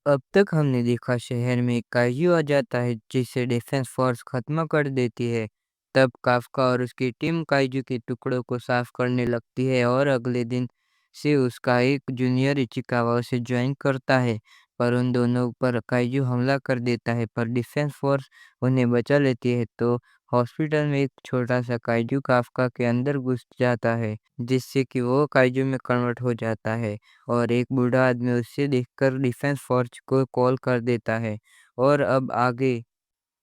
अब तक हमने देखा शहर में काइजू आ जाता है जिसे डिफेंस फोर्स खत्म कर देती है। तब काफ्का और उसकी टीम काइजू के टुकड़ों को साफ करने लगती है और अगले दिन से उसका एक जूनियर इचिकावा उसे ज्वाइन करता है। पर उन दोनों पर काइजू हमला कर देता है पर डिफेंस फोर्स उन्हें बचा लेती है। तो हॉस्पिटल में एक छोटा सा काइजू काफ्का के अंदर घुस जाता है जिससे कि वो काइजू में कन्वर्ट हो जाता है। और एक बूढ़ा आदमी उसे देखकर डिफेंस फोर्स को कॉल कर देता है। और अब आगे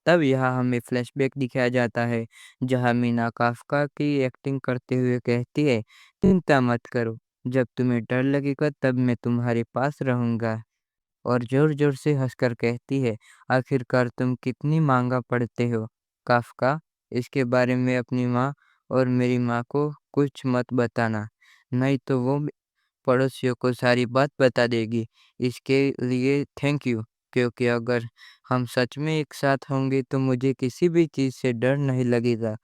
तब यहाँ हमें फ्लैशबैक दिखाया जाता है जहाँ मीना काफ्का की एक्टिंग करते हुए कहती है, चिंता मत करो, जब तुम्हें डर लगेगा तब मैं तुम्हारे पास रहूंगा। और जोर-जोर से हँसकर कहती है, आखिरकार तुम कितनी महँगा पड़ते हो, काफ़्का। इसके बारे में अपनी माँ और मेरी माँ को कुछ मत बताना, नहीं तो वो पड़ोसियों को सारी बात बता देगी। इसके लिए थैंक यू, क्योंकि अगर हम सच में एक साथ होंगे तो मुझे किसी भी चीज़ से डर नहीं लगेगा।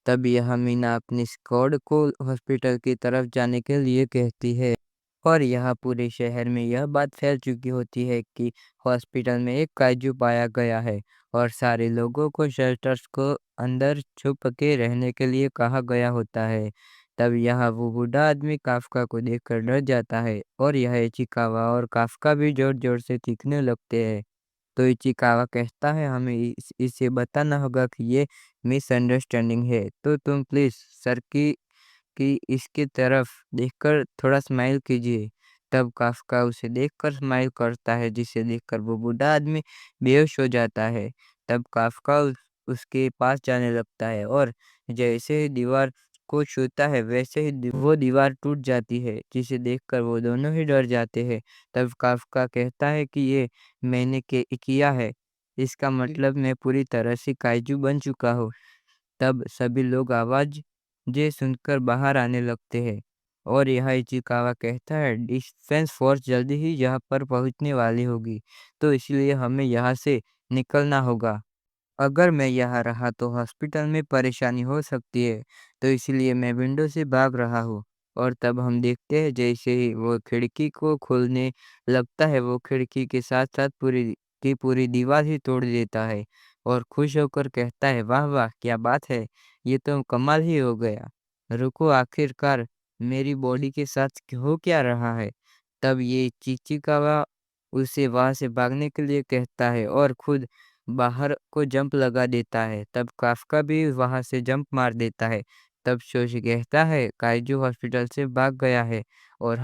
तब यह मीना अपनी स्क्वाड को हॉस्पिटल की तरफ जाने के लिए कहती है। और यहाँ पूरे शहर में यह बात फैल चुकी होती है कि हॉस्पिटल में एक काइजू पाया गया है और सारे लोगों को शेल्टर्स को अंदर छुप के रहने के लिए कहा गया होता है। तब यहाँ वो बूढ़ा आदमी काफ्का को देखकर डर जाता है और यह इचिकावा और काफ्का भी जोर-जोर से चीखने लगते हैं। तो इचिकावा कहता है, हमें इसे बताना होगा कि ये मिसअंडरस्टैंडिंग है, तो तुम प्लीज़ सर की इसकी तरफ देखकर थोड़ा स्माइल कीजिए। तब काफ़्का उसे देखकर स्माइल करता है जिसे देखकर वो बूढ़ा आदमी बेहोश हो जाता है। तब काफ़्का उसके पास जाने लगता है और जैसे ही दीवार को छूता है वैसे ही वो दीवार टूट जाती है जिसे देखकर वो दोनों ही डर जाते हैं। तब काफ़्का कहता है कि ये मैंने किया है, इसका मतलब मैं पूरी तरह से काइजू बन चुका हूँ। तब सभी लोग आवाज़ जे सुनकर बाहर आने लगते हैं और यह इचिकावा कहता है, डिफेंस फोर्स जल्दी ही यहाँ पर पहुँचने वाली होगी, तो इसलिए हमें यहाँ से निकलना होगा। अगर मैं यहाँ रहा तो हॉस्पिटल में परेशानी हो सकती है, तो इसलिए मैं विंडो से भाग रहा हूँ। और तब हम देखते हैं जैसे ही वो खिड़की को खोलने लगता है, वो खिड़की के साथ-साथ पूरी की पूरी दीवार ही तोड़ देता है और खुश होकर कहता है, वाह वाह! क्या बात है, ये तो कमाल ही हो गया। रुको, आखिरकार मेरी बॉडी के साथ हो क्या रहा है? तब ये चिचिकावा उसे वहाँ से भागने के लिए कहता है और खुद बाहर को जंप लगा देता है। तब काफ़्का भी वहाँ से जंप मार देता है। तब शोशी कहता है, काइजू हॉस्पिटल से भाग गया है और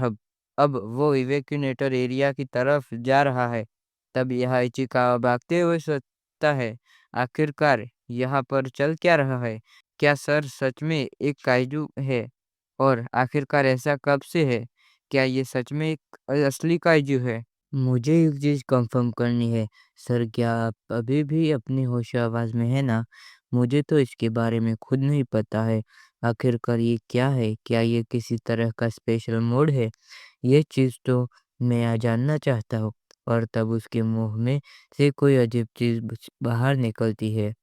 अब वो इवैक्यूएटर एरिया की तरफ जा रहा है। तब यह इचिकावा भागते हुए सोचता है, आखिरकार यहाँ पर चल क्या रहा है? क्या सर सच में एक काइजू है? और आखिरकार ऐसा कब से है? क्या ये सच में एक असली काइजू है? मुझे एक चीज़ कंफर्म करनी है, सर, क्या आप अभी भी अपनी होश-ओ-हवास में हैं ना? मुझे तो इसके बारे में खुद नहीं पता है। आखिरकार ये क्या है? क्या ये किसी तरह का स्पेशल मोड है? ये चीज़ तो मैं जानना चाहता हूँ। और तब उसके मुँह में से कोई अजीब चीज़ बाहर निकलती है,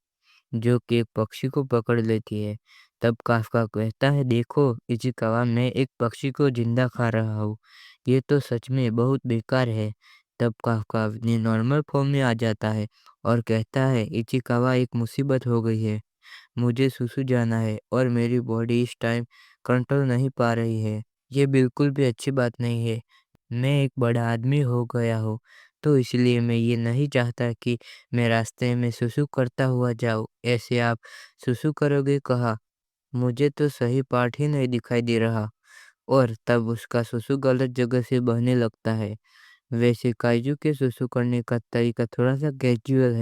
जो कि एक पक्षी को पकड़ लेती है। तब काफ़्का कहता है, देखो इचिकावा, मैं एक पक्षी को ज़िंदा खा रहा हूँ। ये तो सच में बहुत बेकार है। तब काफ़्का अपनी नॉर्मल फॉर्म में आ जाता है और कहता है, इचिकावा, एक मुसीबत हो गई है। मुझे सुसु जाना है और मेरी बॉडी इस टाइम कंट्रोल नहीं पा रही है। ये बिल्कुल भी अच्छी बात नहीं है। मैं एक बड़ा आदमी हो गया हूँ, तो इसलिए मैं ये नहीं चाहता कि मैं रास्ते में सुसु करता हुआ जाऊँ। ऐसे आप सुसु करोगे कहाँ? मुझे तो सही पार्ट ही नहीं दिखाई दे रहा। और तब उसका सुसु गलत जगह से बहने लगता है। वैसे काइजू के सुसु करने का तरीका थोड़ा-सा कैजुअल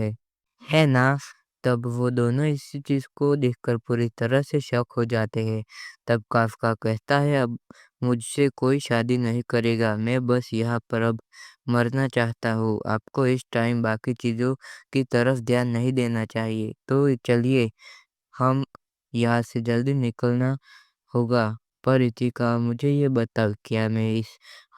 है ना? तब वो दोनों इस चीज़ को देखकर पूरी तरह से शॉक हो जाते हैं। तब काफ़्का कहता है, अब मुझसे कोई शादी नहीं करेगा, मैं बस यहाँ पर अब मरना चाहता हूँ। आपको इस टाइम बाकी चीज़ों की तरफ ध्यान नहीं देना चाहिए। तो चलिए, हम यहाँ से जल्दी निकलना होगा। पर इतिका, मुझे ये बताओ, क्या मैं इस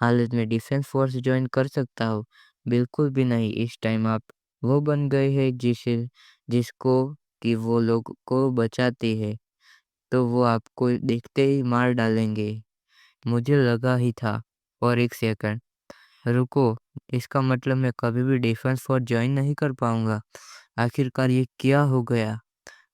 हालत में डिफेंस फोर्स जॉइन कर सकता हूँ? बिल्कुल भी नहीं, इस टाइम आप वो बन गए हैं जिसको कि वो लोग को बचाते हैं, तो वो आपको देखते ही मार डालेंगे। मुझे लगा ही था। और एक सेकंड, रुको, इसका मतलब मैं कभी भी डिफेंस फ़ोर्स जॉइन नहीं कर पाऊँगा। आखिरकार ये क्या हो गया?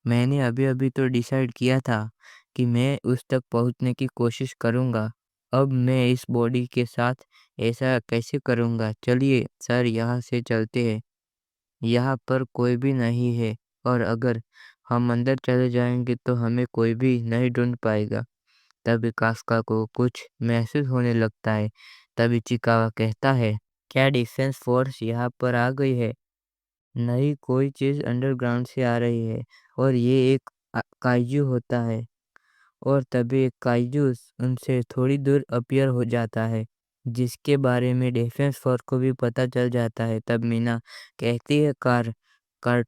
मैंने अभी-अभी तो डिसाइड किया था कि मैं उस तक पहुँचने की कोशिश करूँगा। अब मैं इस बॉडी के साथ ऐसा कैसे करूँगा? चलिए सर यहाँ से चलते हैं। यहाँ पर कोई भी नहीं है और अगर हम अंदर चले जाएँगे तो हमें कोई भी नहीं ढूँढ पाएगा। तभी काफ्का को कुछ महसूस होने लगता है। तभी चिकावा कहता है, क्या डिफेंस फ़ोर्स यहाँ पर आ गई है? नहीं, कोई चीज़ अंडरग्राउंड से आ रही है और ये एक काइजू होता है। और तभी एक काइजू उनसे थोड़ी दूर अपीयर हो जाता है, जिसके बारे में डिफेंस फ़ोर्स को भी पता चल जाता है। तब मीना कहती है कार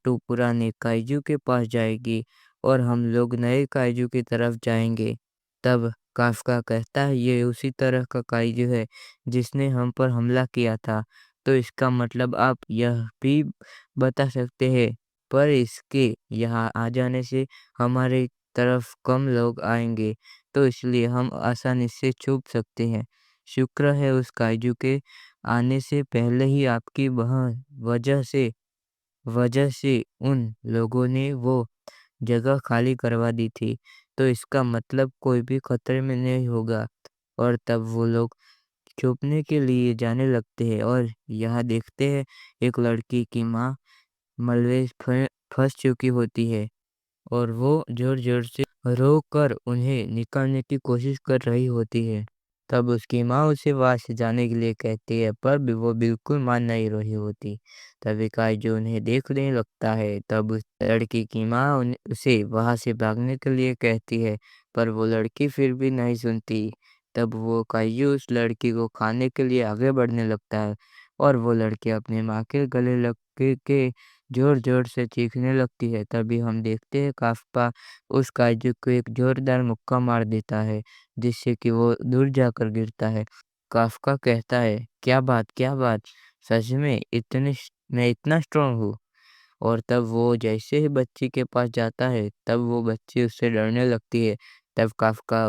2 पुराने काइजू के पास जाएगी और हम लोग नए काइजू की तरफ जाएँगे। तब काफ़्का कहता है ये उसी तरह का काइजू है जिसने हम पर हमला किया था। तो इसका मतलब आप यह भी बता सकते हैं, पर इसके यहाँ आ जाने से हमारे तरफ कम लोग आएँगे, तो इसलिए हम आसानी से छुप सकते हैं। शुक्र है उस काइजू के आने से पहले ही आपकी वह वजह से वजह से उन लोगों ने वो जगह खाली करवा दी थी, तो इसका मतलब कोई भी खतरे में नहीं होगा। और तब वो लोग छुपने के लिए जाने लगते हैं और यहाँ देखते हैं एक लड़की की माँ मलबे फँस चुकी होती है। और वो ज़ोर-ज़ोर से रोकर उन्हें निकालने की कोशिश कर रही होती है। तब उसकी माँ उसे वहाँ से जाने के लिए कहती है, पर भी वो बिल्कुल मान नहीं रही होती। तभी काइजू उन्हें देखने लगता है। तब उस लड़की की माँ उसे वहाँ से भागने के लिए कहती है, पर वो लड़की फिर भी नहीं सुनती। तब वो काइजू उस लड़की को खाने के लिए आगे बढ़ने लगता है और वो लड़की अपनी माँ के गले लग के ज़ोर-ज़ोर से चीखने लगती है। तभी हम देखते हैं काफ़्का उस काइजू को एक ज़ोरदार मुक्का मार देता है, जिससे कि वो दूर जाकर गिरता है। काफ़्का कहता है, क्या बात, क्या बात! सच में मैं इतना स्ट्रॉन्ग हूँ? और तब वो जैसे ही बच्ची के पास जाता है, तब वो बच्ची उससे डरने लगती है। तब काफ़्का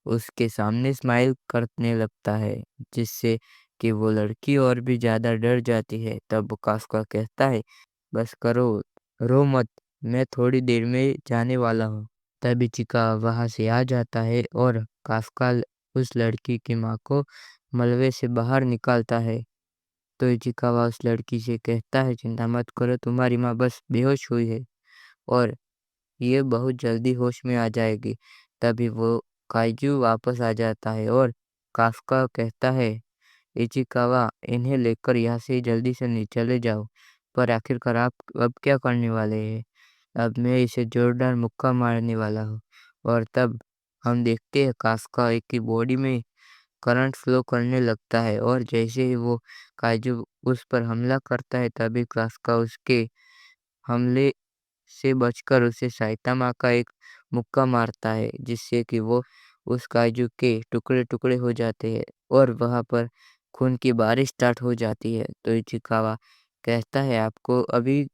उसके सामने स्माइल करने लगता है, जिससे कि वो लड़की और भी ज़्यादा डर जाती है। तब काफ़्का कहता है, बस करो, रो मत, मैं थोड़ी देर में जाने वाला हूँ। तभी चिका वहाँ से आ जाता है और काफ़्का उस लड़की की माँ को मलबे से बाहर निकालता है। तो इचिकावा उस लड़की से कहता है, चिंता मत करो, तुम्हारी माँ बस बेहोश हुई है और ये बहुत जल्दी होश में आ जाएगी। तभी वो काइजू वापस आ जाता है और काफ़्का कहता है, इचिकावा इन्हें लेकर यहाँ से जल्दी से चले जाओ। पर आखिरकार आप अब क्या करने वाले हैं? अब मैं इसे जोरदार मुक्का मारने वाला हूँ। और तब हम देखते हैं काफ़्का एक की बॉडी में करंट फ्लो करने लगता है और जैसे ही वो काइजू उस पर हमला करता है, तभी काफ़्का उसके हमले से बचकर उसे साइतामा का एक मुक्का मारता है, जिससे कि वो उस काइजू के टुकड़े-टुकड़े हो जाते हैं और वहाँ पर खून की बारिश स्टार्ट हो जाती है। तो इचिकावा कहता है, आपको अभी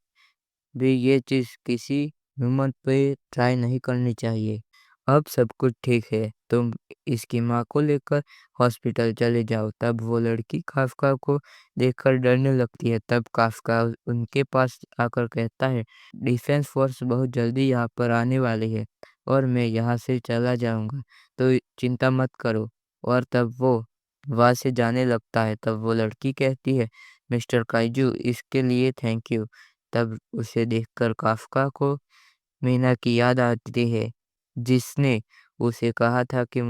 भी ये चीज़ किसी ह्यूमन पे ट्राई नहीं करनी चाहिए। अब सब कुछ ठीक है, तुम इसकी माँ को लेकर हॉस्पिटल चले जाओ। तब वो लड़की काफ़्का को देखकर डरने लगती है। तब काफ़्का उनके पास आकर कहता है, डिफेंस फ़ोर्स बहुत जल्दी यहाँ पर आने वाली है और मैं यहाँ से चला जाऊँगा, तो चिंता मत करो। और तब वो वहाँ से जाने लगता है। तब वो लड़की कहती है, मिस्टर काइजू इसके लिए थैंक यू। तब उसे देखकर काफ़्का को मीना की याद आती है, जिसने उसे कहा था कि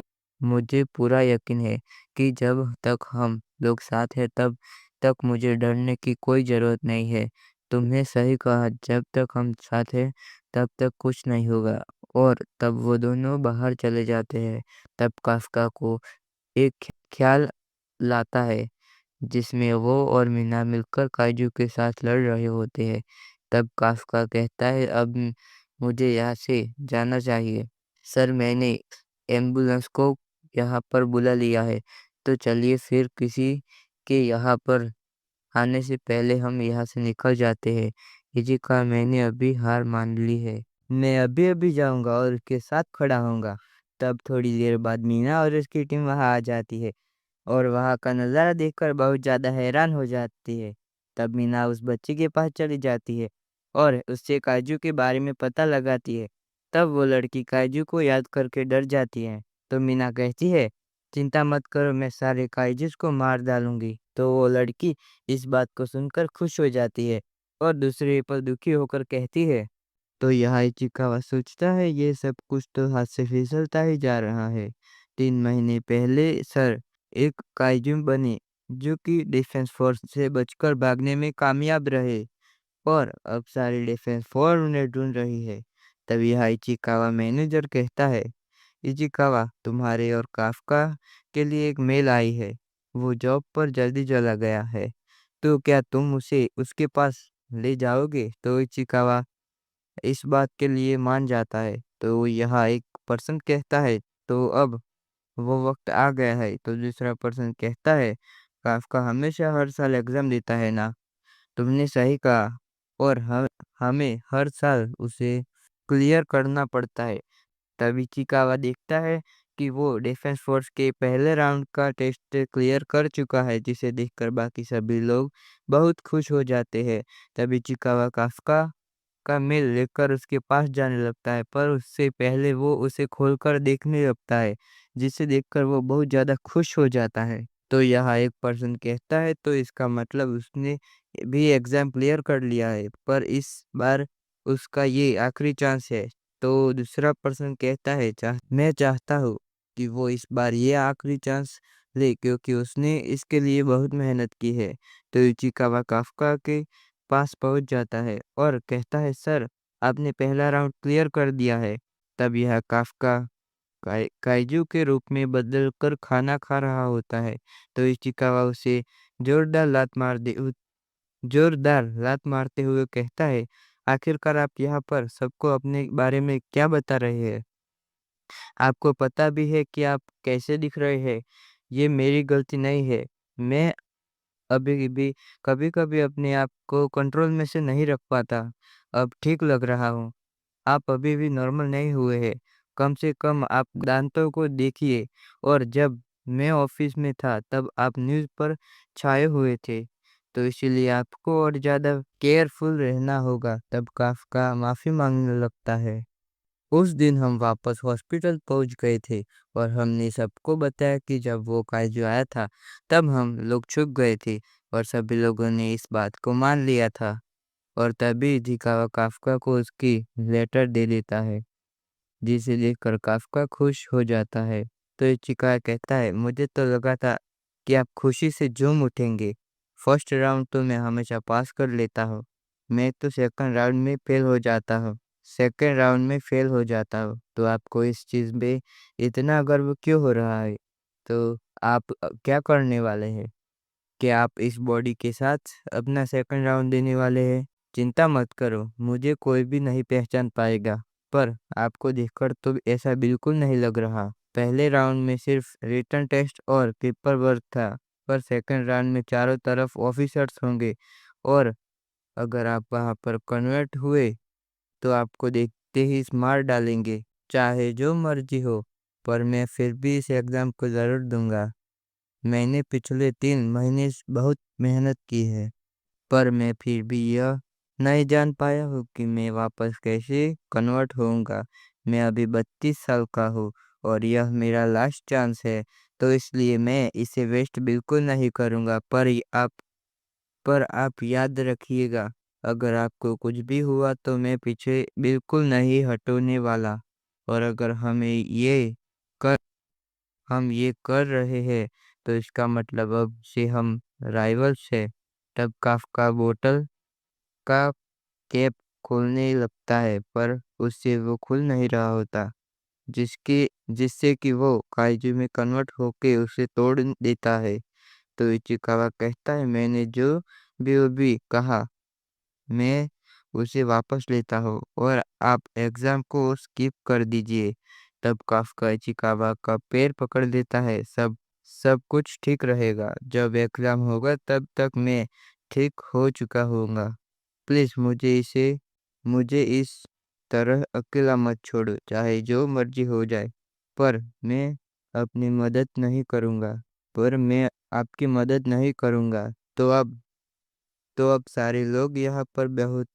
मुझे पूरा यकीन है कि जब तक हम लोग साथ हैं तब तक मुझे डरने की कोई ज़रूरत नहीं है। तुमने सही कहा, जब तक हम साथ हैं तब तक कुछ नहीं होगा। और तब वो दोनों बाहर चले जाते हैं। तब काफ़्का को एक ख़्याल लाता है, जिसमें वो और मीना मिलकर काइजू के साथ लड़ रहे होते हैं। तब काफ़्का कहता है, अब मुझे यहाँ से जाना चाहिए। सर मैंने एम्बुलेंस को यहाँ पर बुला लिया है, तो चलिए फिर किसी के यहाँ पर आने से पहले हम यहाँ से निकल जाते हैं। इसी का मैंने अभी हार मान ली है। मैं अभी-अभी जाऊँगा और उसके साथ खड़ा होऊँगा। तब थोड़ी देर बाद मीना और उसकी टीम वहाँ आ जाती है। और वहाँ का नज़ारा देखकर बहुत ज़्यादा हैरान हो जाती है। तब मीना उस बच्चे के पास चली जाती है और उससे काजू के बारे में पता लगाती है। तब वो लड़की काजू को याद करके डर जाती है। तो मीना कहती है, चिंता मत करो, मैं सारे काइजूस को मार डालूंगी। तो वो लड़की इस बात को सुनकर खुश हो जाती है और दूसरे पर दुखी होकर कहती है, तो यहाँ इचिकावा सोचता है ये सब कुछ तो हाथ से फिसलता ही जा रहा है। 3 महीने पहले सर एक काइजू बने जो कि डिफेंस फोर्स से बचकर भागने में कामयाब रहे और अब सारी डिफेंस फोर्स उन्हें ढूंढ रही है। तभी यहाँ इचिकावा मैनेजर कहता है, इचिकावा तुम्हारे और काफ्का के लिए एक मेल आई है। वो जॉब पर जल्दी चला गया है। तो क्या तुम उसे उसके पास ले जाओगे? तो इचिकावा इस बात के लिए मान जाता है। तो यहाँ एक पर्सन कहता है, तो अब वो वक़्त आ गया है। तो दूसरा पर्सन कहता है, काफ़्का हमेशा हर साल एग्ज़ाम देता है ना? तुमने सही कहा और ह हमें हर साल उसे क्लियर करना पड़ता है। तभी चिकावा देखता है कि वो डिफेंस फ़ोर्स के पहले राउंड का टेस्ट क्लियर कर चुका है, जिसे देखकर बाकी सभी लोग बहुत खुश हो जाते हैं। तभी चिकावा काफ़्का का मेल लेकर उसके पास जाने लगता है, पर उससे पहले वो उसे खोलकर देखने लगता है, जिसे देखकर वो बहुत ज़्यादा खुश हो जाता है। तो यहाँ एक पर्सन कहता है, तो इसका मतलब उसने भी एग्ज़ाम क्लियर कर लिया है, पर इस बार उसका ये आखिरी चांस है। तो दूसरा पर्सन कहता है, मैं चाहता हूँ कि वो इस बार ये आखिरी चांस ले, क्योंकि उसने इसके लिए बहुत मेहनत की है। तो इचिकावा काफ़्का के पास पहुँच जाता है और कहता है, सर आपने पहला राउंड क्लियर कर दिया है। तब यह काफ़्का काइजू के रूप में बदल कर खाना खा रहा होता है। तो इशिकावा उसे जोरदार लात मार दे उ जोरदार लात मारते हुए कहता है, आखिरकार आप यहाँ पर सबको अपने बारे में क्या बता रहे हैं? आपको पता भी है कि आप कैसे दिख रहे हैं? ये मेरी गलती नहीं है। मैं अभी भी कभी-कभी अपने आप को कंट्रोल में से नहीं रख पाता। अब ठीक लग रहा हूँ। आप अभी भी नॉर्मल नहीं हुए हैं। कम से कम आप दाँतों को देखिए, और जब मैं ऑफ़िस में था तब आप न्यूज़ पर छाए हुए थे। तो इसीलिए आपको और ज़्यादा केयरफुल रहना होगा। तब काफ़्का माफ़ी माँगने लगता है। उस दिन हम वापस हॉस्पिटल पहुंच गए थे और हमने सबको बताया कि जब वो काइजू आया था तब हम लोग छुप गए थे और सभी लोगों ने इस बात को मान लिया था। और तभी इशिकावा काफ्का को उसकी लेटर दे देता है, जिसे देखकर काफ्का खुश हो जाता है। तो इशिकावा कहता है, मुझे तो लगा था कि आप खुशी से झूम उठेंगे। फर्स्ट राउंड तो मैं हमेशा पास कर लेता हूँ, मैं तो सेकंड राउंड में फेल हो जाता हूँ। तो आपको इस चीज़ पे इतना गर्व क्यों हो रहा है? तो आप क्या करने वाले हैं? क्या आप इस बॉडी के साथ अपना सेकंड राउंड देने वाले हैं? चिंता मत करो, मुझे कोई भी नहीं पहचान पाएगा। पर आपको देखकर तो ऐसा बिल्कुल नहीं लग रहा। पहले राउंड में सिर्फ रिटन टेस्ट और पेपर वर्क था, पर सेकंड राउंड में चारों तरफ ऑफिसर्स होंगे और अगर आप वहां पर कन्वर्ट हुए तो आपको देखते ही मार डालेंगे। चाहे जो मर्जी हो, पर मैं फिर भी इस एग्ज़ाम को ज़रूर दूँगा। मैंने पिछले 3 महीने से बहुत मेहनत की है, पर मैं फिर भी यह नहीं जान पाया हूँ कि मैं वापस कैसे कन्वर्ट होऊँगा। मैं अभी 32 साल का हूँ और यह मेरा लास्ट चांस है, तो इसलिए मैं इसे वेस्ट बिल्कुल नहीं करूँगा। पर आप याद रखिएगा, अगर आपको कुछ भी हुआ तो मैं पीछे बिल्कुल नहीं हटने वाला। और अगर कर हम ये कर रहे हैं, तो इसका मतलब अब से हम राइवल्स हैं। तब काफ्का बोतल का कैप खोलने लगता है, पर उससे वो खुल नहीं रहा होता, जिससे कि वो काइजू में कन्वर्ट होके उसे तोड़ देता है। तो इचिकावा कहता है, मैंने जो भी अभी कहा मैं उसे वापस लेता हूँ और आप एग्ज़ाम को स्किप कर दीजिए। तब काफ़्का इचिकावा का पैर पकड़ लेता है। सब सब कुछ ठीक रहेगा। जब एग्ज़ाम होगा तब तक मैं ठीक हो चुका होऊँगा। प्लीज़ मुझे इस तरह अकेला मत छोड़ो, चाहे जो मर्ज़ी हो जाए, पर मैं अपनी मदद नहीं करूँगा। पर मैं आपकी मदद नहीं करूँगा। तो अब तो अब सारे लोग यहाँ पर बहुत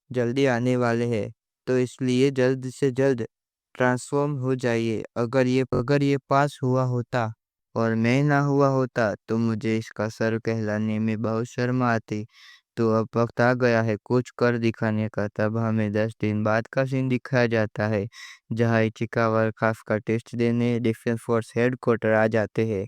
जल्दी आने वाले हैं, तो इसलिए जल्द से जल्द ट्रांसफ़ॉर्म हो जाइए। अगर ये पास हुआ होता और मैं ना हुआ होता, तो मुझे इसका सर कहलाने में बहुत शर्म आती। तो अब वक़्त आ गया है कुछ कर दिखाने का। तब हमें 10 दिन बाद का सीन दिखाया जाता है, जहाँ इचिकावा और काफ़्का टेस्ट देने डिफेंस फ़ोर्स हेडक्वार्टर आ जाते हैं।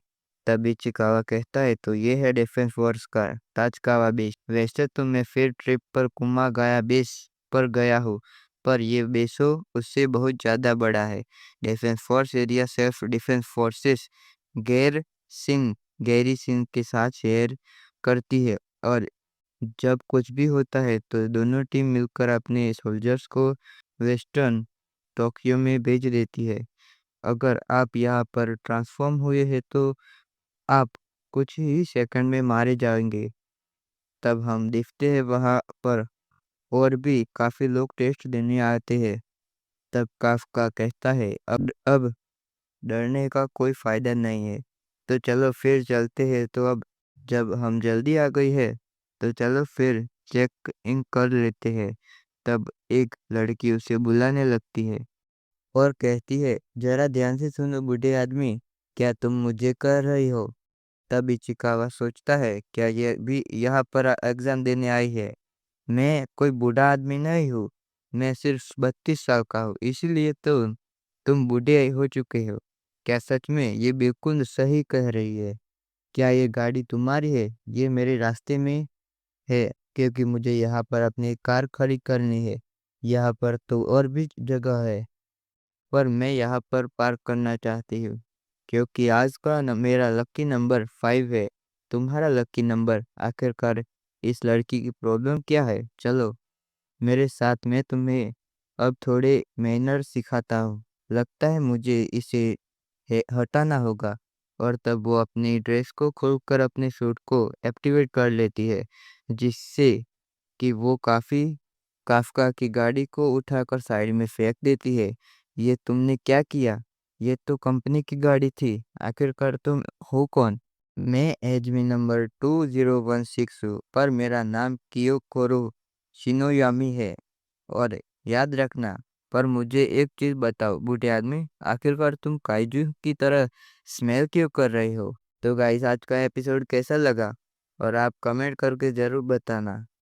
तब इचिकावा कहता है, तो ये है डिफेंस फ़ोर्स का ताजकावा बेस। वैसे तो मैं फील्ड ट्रिप पर कुमागाया बेस पर गया हूँ, पर ये बेसो उससे बहुत ज़्यादा बड़ा है। Defence force area self defence forces गैर सिंह गैरीसिंह के साथ शेयर करती है, और जब कुछ भी होता है तो दोनों टीम मिलकर अपने सोल्जर्स को वेस्टर्न टोक्यो में भेज देती है। अगर आप यहाँ पर ट्रांसफ़ॉर्म हुए हैं तो आप कुछ ही सेकंड में मारे जाएँगे। तब हम देखते हैं वहाँ पर और भी काफ़ी लोग टेस्ट देने आते हैं। तब काफ़्का कहता है, अब डरने का कोई फ़ायदा नहीं है। तो चलो फिर चलते हैं। तो अब जब हम जल्दी आ गई है, तो चलो फिर चेक इन कर लेते हैं। तब एक लड़की उसे बुलाने लगती है और कहती है, ज़रा ध्यान से सुनो बूढ़े आदमी, क्या तुम मुझे कह रही हो? तब इचिकावा सोचता है, क्या ये भी यहाँ पर एग्ज़ाम देने आई है? मैं कोई बूढ़ा आदमी नहीं हूँ, मैं सिर्फ 32 साल का हूँ, इसीलिए तो तुम बूढ़े हो चुके हो। क्या सच में? ये बिल्कुल सही कह रही है। क्या ये गाड़ी तुम्हारी है? ये मेरे रास्ते में है, क्योंकि मुझे यहाँ पर अपनी कार खड़ी करनी है। यहाँ पर तो और भी जगह है, पर मैं यहाँ पर पार्क करना चाहती हूँ, क्योंकि आज का मेरा लकी नंबर 5 है। तुम्हारा लकी नंबर आखिरकार इस लड़की की प्रॉब्लम क्या है? चलो मेरे साथ, मैं तुम्हें अब थोड़े मैनर सिखाता हूँ। लगता है मुझे इसे हटाना होगा। और तब वो अपनी ड्रेस को खोलकर अपने सूट को एक्टिवेट कर लेती है, जिससे कि वो काफ़्का की गाड़ी को उठाकर साइड में फेंक देती है। ये तुमने क्या किया? ये तो कंपनी की गाड़ी थी। आखिरकार तुम हो कौन? मैं एडमिन नंबर 2016 हूँ, पर मेरा नाम कियोकोरो शिनोयामी है। और याद रखना, पर मुझे एक चीज़ बताओ बूढ़े आदमी, आखिरकार तुम काइजू की तरह स्मेल क्यों कर रही हो? तो गाइस, आज का एपिसोड कैसा लगा? और आप कमेंट करके ज़रूर बताना।